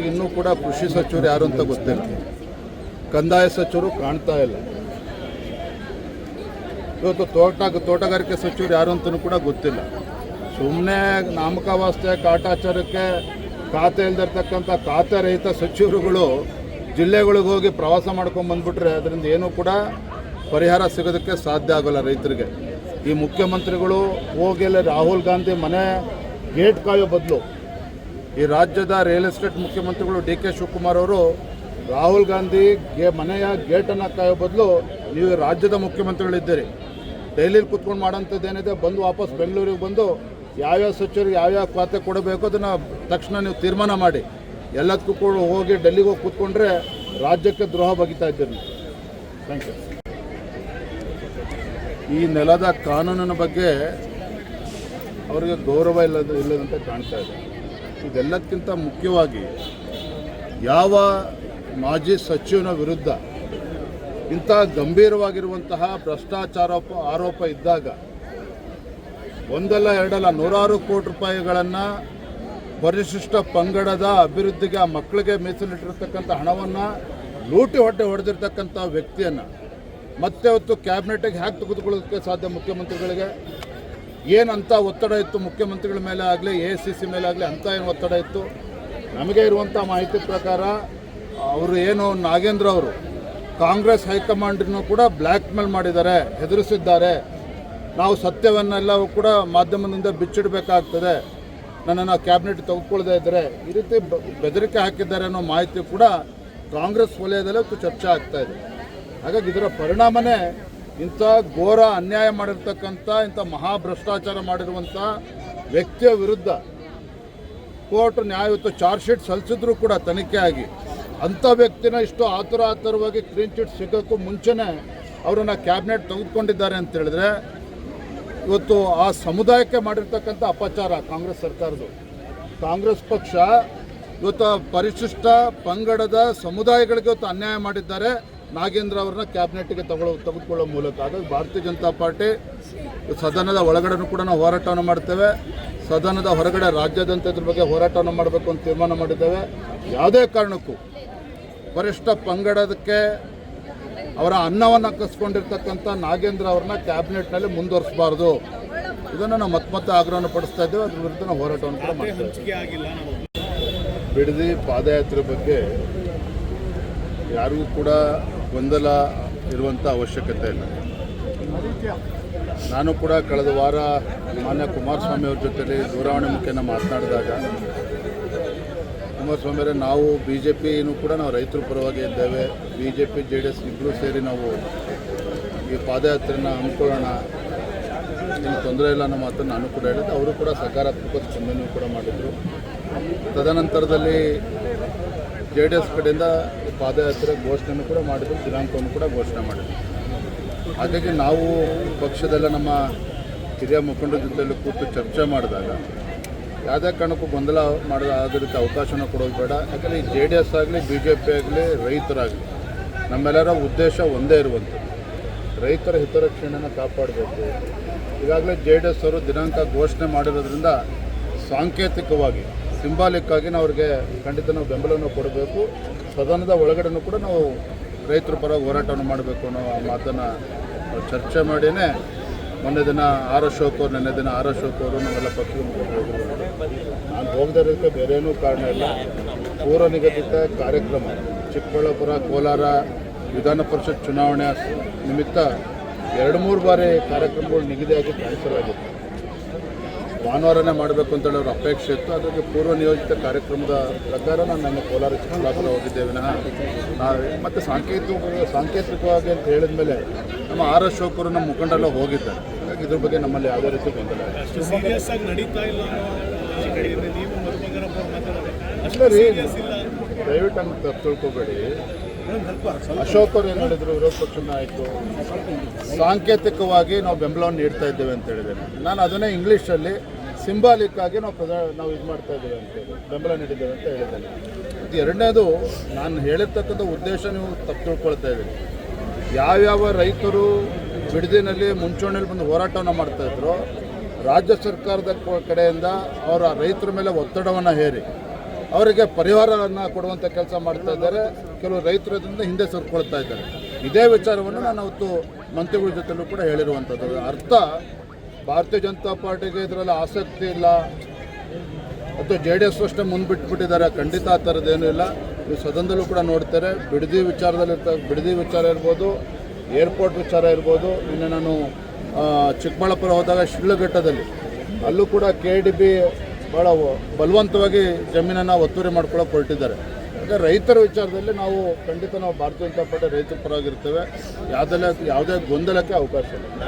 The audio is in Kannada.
ನಮಗೆ ಇನ್ನೂ ಕೂಡ ಕೃಷಿ ಸಚಿವರು ಯಾರು ಅಂತ ಗೊತ್ತಿಲ್ಲ, ಕಂದಾಯ ಸಚಿವರು ಕಾಣ್ತಾ ಇಲ್ಲ, ಇವತ್ತು ತೋಟಗಾರಿಕೆ ಸಚಿವರು ಯಾರು ಅಂತಲೂ ಕೂಡ ಗೊತ್ತಿಲ್ಲ. ಸುಮ್ಮನೆ ನಾಮಕಾವಾಸ್ತೆ ಕಾಟಾಚಾರಕ್ಕೆ ಖಾತೆ ಇಲ್ದಿರ್ತಕ್ಕಂಥ ಖಾತೆ ರಹಿತ ಸಚಿವರುಗಳು ಜಿಲ್ಲೆಗಳಿಗೆ ಹೋಗಿ ಪ್ರವಾಸ ಮಾಡ್ಕೊಂಡು ಬಂದುಬಿಟ್ರೆ ಅದರಿಂದ ಏನೂ ಕೂಡ ಪರಿಹಾರ ಸಿಗೋದಕ್ಕೆ ಸಾಧ್ಯ ಆಗೋಲ್ಲ ರೈತರಿಗೆ. ಈ ಮುಖ್ಯಮಂತ್ರಿಗಳು ಹೋಗಿಲ್ಲ ರಾಹುಲ್ ಗಾಂಧಿ ಮನೆ ಗೇಟ್ ಕಾಯೋ ಬದಲು ಈ ರಾಜ್ಯದ ರಿಯಲ್ ಎಸ್ಟೇಟ್ ಮುಖ್ಯಮಂತ್ರಿಗಳು ಡಿ ಕೆ ಶಿವಕುಮಾರ್ ಅವರು ರಾಹುಲ್ ಗಾಂಧಿ ಮನೆಯ ಗೇಟನ್ನು ಕಾಯೋ ಬದಲು ನೀವು ರಾಜ್ಯದ ಮುಖ್ಯಮಂತ್ರಿಗಳಿದ್ದೀರಿ, ಡೈಲಿಲಿ ಕೂತ್ಕೊಂಡು ಮಾಡೋಂಥದ್ದೇನಿದೆ ಬಂದು ವಾಪಸ್ ಬೆಂಗಳೂರಿಗೆ ಬಂದು ಯಾವ್ಯಾವ ಸಚಿವರಿಗೆ ಯಾವ್ಯಾವ ಖಾತೆ ಕೊಡಬೇಕು ಅದನ್ನು ತಕ್ಷಣ ನೀವು ತೀರ್ಮಾನ ಮಾಡಿ. ಎಲ್ಲದಕ್ಕೂ ಕೂಡ ಹೋಗಿ ಡೆಲ್ಲಿಗೆ ಹೋಗಿ ಕೂತ್ಕೊಂಡ್ರೆ ರಾಜ್ಯಕ್ಕೆ ದ್ರೋಹ ಬಗಿತಾ ಇದ್ದೀರಿ. Thank you. ಈ ನೆಲದ ಕಾನೂನಿನ ಬಗ್ಗೆ ಅವರಿಗೆ ಗೌರವ ಇಲ್ಲದಂತೆ ಕಾಣ್ತಾ ಇದೆ. ಇದೆಲ್ಲಕ್ಕಿಂತ ಮುಖ್ಯವಾಗಿ ಯಾವ ಮಾಜಿ ಸಚಿವನ ವಿರುದ್ಧ ಇಂಥ ಗಂಭೀರವಾಗಿರುವಂತಹ ಭ್ರಷ್ಟಾಚಾರ ಆರೋಪ ಇದ್ದಾಗ ಒಂದಲ್ಲ ಎರಡಲ್ಲ ನೂರಾರು ಕೋಟಿ ರೂಪಾಯಿಗಳನ್ನು ಪರಿಶಿಷ್ಟ ಪಂಗಡದ ಅಭಿವೃದ್ಧಿಗೆ ಆ ಮಕ್ಕಳಿಗೆ ಮೀಸಲಿಟ್ಟಿರ್ತಕ್ಕಂಥ ಹಣವನ್ನು ಲೂಟಿ ಹೊಡೆದಿರ್ತಕ್ಕಂಥ ವ್ಯಕ್ತಿಯನ್ನು ಮತ್ತೆ ಹೊತ್ತು ಕ್ಯಾಬಿನೆಟ್ಗೆ ಹ್ಯಾಕ್ ತೆಗೆದುಕೊಳ್ಳೋದಕ್ಕೆ ಸಾಧ್ಯ? ಮುಖ್ಯಮಂತ್ರಿಗಳಿಗೆ ಏನಂತ ಒತ್ತಡ ಇತ್ತು ಮುಖ್ಯಮಂತ್ರಿಗಳ ಮೇಲೆ ಆಗಲಿ AICC ಮೇಲೆ ಆಗಲಿ ಅಂತ ಏನು ಒತ್ತಡ ಇತ್ತು? ನಮಗೆ ಇರುವಂಥ ಮಾಹಿತಿ ಪ್ರಕಾರ ಅವರು ಏನು ನಾಗೇಂದ್ರ ಅವರು ಕಾಂಗ್ರೆಸ್ ಹೈಕಮಾಂಡನ್ನು ಕೂಡ ಬ್ಲ್ಯಾಕ್ ಮೇಲ್ ಮಾಡಿದ್ದಾರೆ, ಹೆದರಿಸಿದ್ದಾರೆ. ನಾವು ಸತ್ಯವನ್ನೆಲ್ಲವೂ ಕೂಡ ಮಾಧ್ಯಮದಿಂದ ಬಿಚ್ಚಿಡಬೇಕಾಗ್ತದೆ, ನನ್ನನ್ನು ಕ್ಯಾಬಿನೆಟ್ ತೆಗೆದುಕೊಳ್ಳದೇ ಇದ್ದರೆ ಈ ರೀತಿ ಬೆದರಿಕೆ ಹಾಕಿದ್ದಾರೆ ಅನ್ನೋ ಮಾಹಿತಿ ಕೂಡ ಕಾಂಗ್ರೆಸ್ ವಲಯದಲ್ಲೇ ಚರ್ಚೆ ಆಗ್ತಾ ಇದೆ. ಹಾಗಾಗಿ ಇದರ ಪರಿಣಾಮನೇ ಇಂಥ ಘೋರ ಅನ್ಯಾಯ ಮಾಡಿರ್ತಕ್ಕಂಥ ಇಂಥ ಮಹಾಭ್ರಷ್ಟಾಚಾರ ಮಾಡಿರುವಂಥ ವ್ಯಕ್ತಿಯ ವಿರುದ್ಧ ಕೋರ್ಟ್ ನ್ಯಾಯಯುತ ಚಾರ್ಜ್ ಶೀಟ್ ಸಲ್ಲಿಸಿದ್ರೂ ಕೂಡ ತನಿಖೆ ಆಗಿ ಅಂಥ ವ್ಯಕ್ತಿನ ಇಷ್ಟು ಆತುರವಾಗಿ ಕ್ಲೀನ್ ಚಿಟ್ ಸಿಗೋಕ್ಕೂ ಮುಂಚೆನೇ ಅವರನ್ನು ಕ್ಯಾಬಿನೆಟ್ ತೆಗೆದುಕೊಂಡಿದ್ದಾರೆ ಅಂತ ಹೇಳಿದ್ರೆ ಇವತ್ತು ಆ ಸಮುದಾಯಕ್ಕೆ ಮಾಡಿರ್ತಕ್ಕಂಥ ಅಪಚಾರ ಕಾಂಗ್ರೆಸ್ ಸರ್ಕಾರದ್ದು. ಕಾಂಗ್ರೆಸ್ ಪಕ್ಷ ಇವತ್ತು ಪರಿಶಿಷ್ಟ ಪಂಗಡದ ಸಮುದಾಯಗಳಿಗೆ ಇವತ್ತು ಅನ್ಯಾಯ ಮಾಡಿದ್ದಾರೆ ನಾಗೇಂದ್ರ ಅವ್ರನ್ನ ಕ್ಯಾಬಿನೆಟ್ಗೆ ತೆಗೆದುಕೊಳ್ಳೋ ಮೂಲಕ. ಹಾಗಾಗಿ ಭಾರತೀಯ ಜನತಾ ಪಾರ್ಟಿ ಸದನದ ಒಳಗಡೆನೂ ಕೂಡ ನಾವು ಹೋರಾಟವನ್ನು ಮಾಡ್ತೇವೆ, ಸದನದ ಹೊರಗಡೆ ರಾಜ್ಯಾದ್ಯಂತ ಇದ್ರ ಬಗ್ಗೆ ಹೋರಾಟವನ್ನು ಮಾಡಬೇಕು ಅಂತ ತೀರ್ಮಾನ ಮಾಡಿದ್ದೇವೆ. ಯಾವುದೇ ಕಾರಣಕ್ಕೂ ಪರಿಶಿಷ್ಟ ಪಂಗಡದಕ್ಕೆ ಅವರ ಅನ್ನವನ್ನು ಕಸ್ಕೊಂಡಿರ್ತಕ್ಕಂಥ ನಾಗೇಂದ್ರ ಅವ್ರನ್ನ ಕ್ಯಾಬಿನೆಟ್ನಲ್ಲಿ ಮುಂದುವರಿಸಬಾರ್ದು. ಇದನ್ನು ನಾವು ಮತ್ತೆ ಆಗ್ರಹವನ್ನು ಪಡಿಸ್ತಾ ಇದ್ದೇವೆ. ಅದ್ರ ವಿರುದ್ಧ ನಾವು ಹೋರಾಟವನ್ನು ಕೂಡ ಮಾಡ್ತೇವೆ. ಬಿಡದಿ ಪಾದಯಾತ್ರೆ ಬಗ್ಗೆ ಯಾರಿಗೂ ಕೂಡ ಗೊಂದಲ ಇರುವಂಥ ಅವಶ್ಯಕತೆ ಇಲ್ಲ. ನಾನು ಕೂಡ ಕಳೆದ ವಾರ ಮಾನ್ಯ ಕುಮಾರಸ್ವಾಮಿ ಅವ್ರ ಜೊತೆಲಿ ದೂರವಾಣಿ ಮುಖೇನ ಮಾತನಾಡಿದಾಗ ಕುಮಾರಸ್ವಾಮಿ ಅವರೇ, ನಾವು BJPನೂ ಕೂಡ ನಾವು ರೈತರ ಪರವಾಗಿ ಇದ್ದೇವೆ, BJP JDS ಇಬ್ಬರೂ ಸೇರಿ ನಾವು ಈ ಪಾದಯಾತ್ರೆನ ಹಮ್ಮಿಕೊಳ್ಳೋಣ, ಏನು ತೊಂದರೆ ಇಲ್ಲ ಅನ್ನೋ ಮಾತನ್ನು ನಾನು ಕೂಡ ಹೇಳಿದ್ದೆ. ಅವರು ಕೂಡ ಸಕಾರಾತ್ಮಕ ಸ್ಪಂದನೆ ಕೂಡ ಮಾಡಿದರು. ತದನಂತರದಲ್ಲಿ JDS ಕಡೆಯಿಂದ ಪಾದಯಾತ್ರೆ ಘೋಷಣೆಯನ್ನು ಕೂಡ ಮಾಡಿದ್ರು, ದಿನಾಂಕವನ್ನು ಕೂಡ ಘೋಷಣೆ ಮಾಡಿದ್ರು. ಹಾಗಾಗಿ ನಾವು ಪಕ್ಷದಲ್ಲ ನಮ್ಮ ಹಿರಿಯ ಮುಖಂಡರ ಜೊತೆಯಲ್ಲಿ ಕೂತು ಚರ್ಚೆ ಮಾಡಿದಾಗ ಯಾವುದೇ ಕಾರಣಕ್ಕೂ ಗೊಂದಲ ಆಗೋ ರೀತಿ ಅವಕಾಶನ ಕೊಡೋದು ಬೇಡ. ಯಾಕಂದರೆ ಈ JDS ಆಗಲಿ BJP ಆಗಲಿ ರೈತರಾಗಲಿ ನಮ್ಮೆಲ್ಲರ ಉದ್ದೇಶ ಒಂದೇ ಇರುವಂಥದ್ದು, ರೈತರ ಹಿತರಕ್ಷಣೆಯನ್ನು ಕಾಪಾಡಬೇಕು. ಈಗಾಗಲೇ JDS ಅವರು ದಿನಾಂಕ ಘೋಷಣೆ ಮಾಡಿರೋದ್ರಿಂದ ಸಾಂಕೇತಿಕವಾಗಿ ಸಿಂಬಾಲಿಕ್ ಆಗಿ ನಾವು ಅವ್ರಿಗೆ ಖಂಡಿತ ನಾವು ಬೆಂಬಲವನ್ನು ಕೊಡಬೇಕು. ಸದನದ ಒಳಗಡೆನೂ ಕೂಡ ನಾವು ರೈತರ ಪರವಾಗಿ ಹೋರಾಟವನ್ನು ಮಾಡಬೇಕು ಅನ್ನೋ ಮಾತನ್ನು ಚರ್ಚೆ ಮಾಡಿಯೇ ಮೊನ್ನೆ ದಿನ ಆರ್ ಅಶೋಕ್ ಅವರು, ನಿನ್ನೆ ದಿನ ಆರ್ ಅಶೋಕ್ ಅವರು ನಮ್ಮೆಲ್ಲ ಪಕ್ಷದ ಮುಖಂಡರು ನಾನು ಹೋಗದೇ ಇರೋದಕ್ಕೆ ಬೇರೇನೂ ಕಾರಣ ಇಲ್ಲ. ಪೂರ್ವ ನಿಗದಿತ ಕಾರ್ಯಕ್ರಮ ಚಿಕ್ಕಬಳ್ಳಾಪುರ ಕೋಲಾರ ವಿಧಾನ ಪರಿಷತ್ ಚುನಾವಣೆ ನಿಮಿತ್ತ 2-3 ಬಾರಿ ಕಾರ್ಯಕ್ರಮಗಳು ನಿಗದಿಯಾಗಿ ಕ್ಯಾನ್ಸಲ್ ಭಾನುವಾರನೇ ಮಾಡಬೇಕು ಅಂತೇಳಿ ಅವ್ರ ಅಪೇಕ್ಷೆ ಇತ್ತು. ಅದಕ್ಕೆ ಪೂರ್ವ ನಿಯೋಜಿತ ಕಾರ್ಯಕ್ರಮದ ಪ್ರಕಾರ ನಾನು ನಮ್ಮ ಕೋಲಾರ ಚಿಕ್ಕಬಳ್ಳಾಪುರ ಹೋಗಿದ್ದೇವೆ. ನಾವು ಮತ್ತು ಸಾಂಕೇತಿಕವಾಗಿ ಅಂತ ಹೇಳಿದ ಮೇಲೆ ನಮ್ಮ ಆರ್ ಅಶೋಕ್ ಅವರು ನಮ್ಮ ಮುಖಂಡೆಲ್ಲ ಹೋಗಿದ್ದಾರೆ. ಹಾಗಾಗಿ ಇದ್ರ ಬಗ್ಗೆ ನಮ್ಮಲ್ಲಿ ಯಾವುದೇ ರೀತಿ ಗೊಂದಲ ಇಲ್ಲ ರೀ. ದಯವಿಟ್ಟು ಹಂಗೆ ತಿಳ್ಕೊಬೇಡಿ. ಅಶೋಕ್ ಅವರು ಏನು ಹೇಳಿದ್ರು, ವಿರೋಧ ಪಕ್ಷದ ನಾಯಕರು ಸಾಂಕೇತಿಕವಾಗಿ ನಾವು ಬೆಂಬಲವನ್ನು ನೀಡ್ತಾ ಇದ್ದೇವೆ ಅಂತ ಹೇಳಿದ್ದೇನೆ. ನಾನು ಅದನ್ನೇ ಇಂಗ್ಲೀಷಲ್ಲಿ ಸಿಂಬಾಲಿಕ್ ಆಗಿ ನಾವು ಇದು ಮಾಡ್ತಾ ಇದ್ದೇವೆ ಅಂತೇಳಿ ಬೆಂಬಲ ನೀಡಿದ್ದೇವೆ ಅಂತ ಹೇಳಿದ್ದೇನೆ. ಇದು ಎರಡನೇದು, ನಾನು ಹೇಳಿರ್ತಕ್ಕಂಥ ಉದ್ದೇಶ ನೀವು ತಪ್ಪು ತಿಳ್ಕೊಳ್ತಾ ಇದ್ದೀನಿ. ಯಾವ್ಯಾವ ರೈತರು ಬಿಡದಿನಲ್ಲಿ ಮುಂಚೂಣಿಯಲ್ಲಿ ಬಂದು ಹೋರಾಟವನ್ನು ಮಾಡ್ತಾಯಿದ್ರು, ರಾಜ್ಯ ಸರ್ಕಾರದ ಕಡೆಯಿಂದ ಅವರ ರೈತರ ಮೇಲೆ ಒತ್ತಡವನ್ನು ಹೇರಿ ಅವರಿಗೆ ಪರಿಹಾರವನ್ನು ಕೊಡುವಂಥ ಕೆಲಸ ಮಾಡ್ತಾ ಇದ್ದಾರೆ. ಕೆಲವು ರೈತರು ಅದರಿಂದ ಹಿಂದೆ ಸರ್ಕೊಳ್ತಾ ಇದ್ದಾರೆ. ಇದೇ ವಿಚಾರವನ್ನು ನಾನು ಅವತ್ತು ಮಂತ್ರಿಗಳ ಜೊತೆಲೂ ಕೂಡ ಹೇಳಿರುವಂಥದ್ದು. ಅರ್ಥ ಭಾರತೀಯ ಜನತಾ ಪಾರ್ಟಿಗೆ ಇದರಲ್ಲಿ ಆಸಕ್ತಿ ಇಲ್ಲ ಅಥವಾ JDS ಅಷ್ಟೇ ಮುಂದ್ಬಿಟ್ಬಿಟ್ಟಿದ್ದಾರೆ. ಖಂಡಿತ ಆ ಥರದ್ದೇನೂ ಇಲ್ಲ. ನೀವು ಸದನದಲ್ಲೂ ಕೂಡ ನೋಡ್ತಾರೆ. ಬಿಡದಿ ಬಿಡದಿ ವಿಚಾರ ಇರ್ಬೋದು, ಏರ್ಪೋರ್ಟ್ ವಿಚಾರ ಇರ್ಬೋದು. ಇನ್ನು ನಾನು ಚಿಕ್ಕಬಳ್ಳಾಪುರ ಹೋದಾಗ ಶಿಡ್ಲಘಟ್ಟದಲ್ಲಿ ಅಲ್ಲೂ ಕೂಡ KDB ಭಾಳ ಬಲವಂತವಾಗಿ ಜಮೀನನ್ನು ಒತ್ತುವರಿ ಮಾಡ್ಕೊಳ್ಳೋಕೆ ಹೊರಟಿದ್ದಾರೆ. ಹಾಗೆ ರೈತರ ವಿಚಾರದಲ್ಲಿ ನಾವು ಖಂಡಿತ ನಾವು ಭಾರತೀಯ ಜನತಾ ಪಾರ್ಟಿ ರೈತರ ಪರವಾಗಿರ್ತೇವೆ. ಯಾವುದೇ ಗೊಂದಲಕ್ಕೆ ಅವಕಾಶ ಇಲ್ಲ.